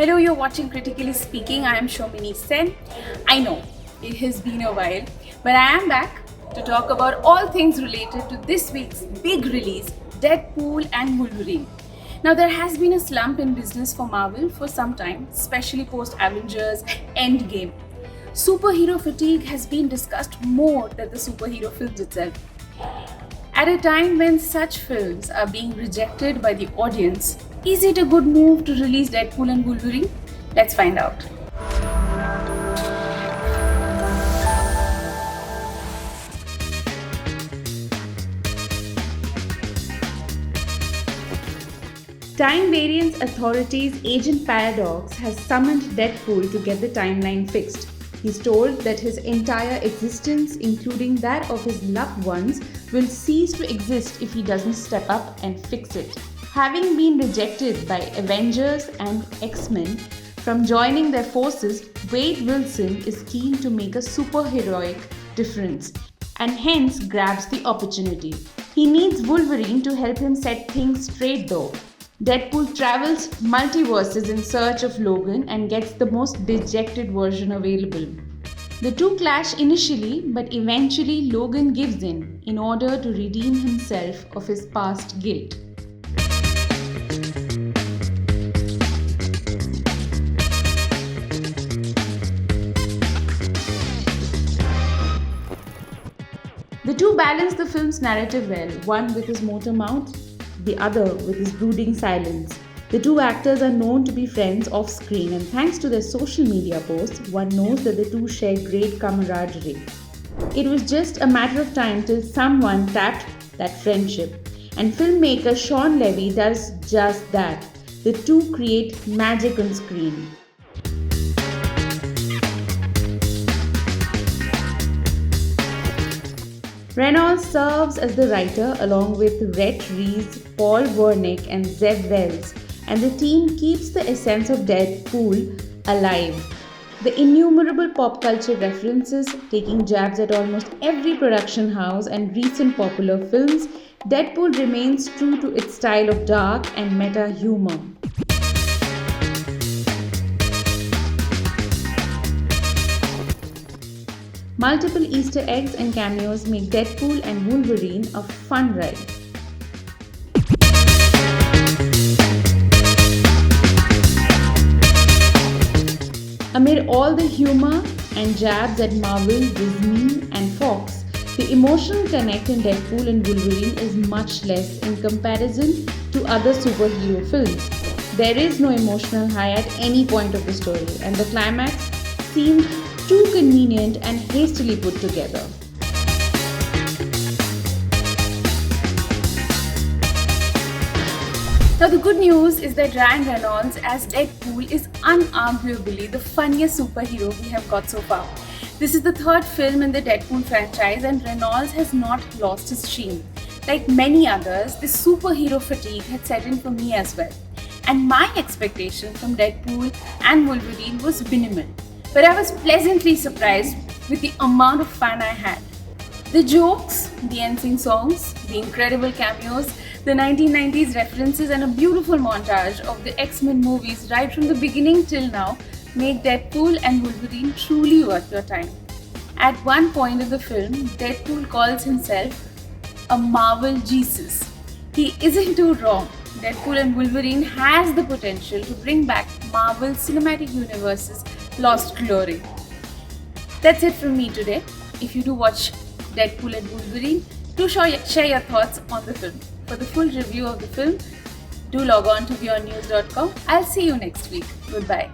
Hello, you're watching Critically Speaking. I am Shomini Sen. I know it has been a while, but I am back to talk about all things related to this week's big release, Deadpool and Wolverine. Now, there has been a slump in business for Marvel for some time, especially post Avengers Endgame. Superhero fatigue has been discussed more than the superhero films itself. At a time when such films are being rejected by the audience, is it a good move to release Deadpool and Wolverine? Let's find out. Time Variance Authority's Agent Paradox has summoned Deadpool to get the timeline fixed. He's told that his entire existence, including that of his loved ones, will cease to exist if he doesn't step up and fix it. Having been rejected by Avengers and X-Men from joining their forces, Wade Wilson is keen to make a superheroic difference and hence grabs the opportunity. He needs Wolverine to help him set things straight though. Deadpool travels multiverses in search of Logan and gets the most dejected version available. The two clash initially, but eventually Logan gives in order to redeem himself of his past guilt. The two balance the film's narrative well, one with his motor mouth, the other with his brooding silence. The two actors are known to be friends off screen, and thanks to their social media posts, one knows that the two share great camaraderie. It was just a matter of time till someone tapped that friendship, and filmmaker Shawn Levy does just that. The two create magic on screen. Reynolds serves as the writer along with Rhett Reese, Paul Wernick and Zeb Wells, and the team keeps the essence of Deadpool alive. The innumerable pop culture references, taking jabs at almost every production house and recent popular films, Deadpool remains true to its style of dark and meta humor. Multiple Easter eggs and cameos make Deadpool and Wolverine a fun ride. Amid all the humor and jabs at Marvel, Disney and Fox, the emotional connect in Deadpool and Wolverine is much less in comparison to other superhero films. There is no emotional high at any point of the story, and the climax seemed too convenient and hastily put together. Now the good news is that Ryan Reynolds as Deadpool is unarguably the funniest superhero we have got so far. This is the third film in the Deadpool franchise and Reynolds has not lost his sheen. Like many others, this superhero fatigue had set in for me as well. And my expectation from Deadpool and Wolverine was minimal. But I was pleasantly surprised with the amount of fun I had. The jokes, the NSYNC songs, the incredible cameos, the 1990s references and a beautiful montage of the X-Men movies right from the beginning till now make Deadpool and Wolverine truly worth your time. At one point in the film, Deadpool calls himself a Marvel Jesus. He isn't too wrong. Deadpool and Wolverine has the potential to bring back Marvel Cinematic Universe's lost glory. That's it from me today. If you do watch Deadpool and Wolverine, do share your thoughts on the film. For the full review of the film, do log on to beyondnews.com. I'll see you next week. Goodbye.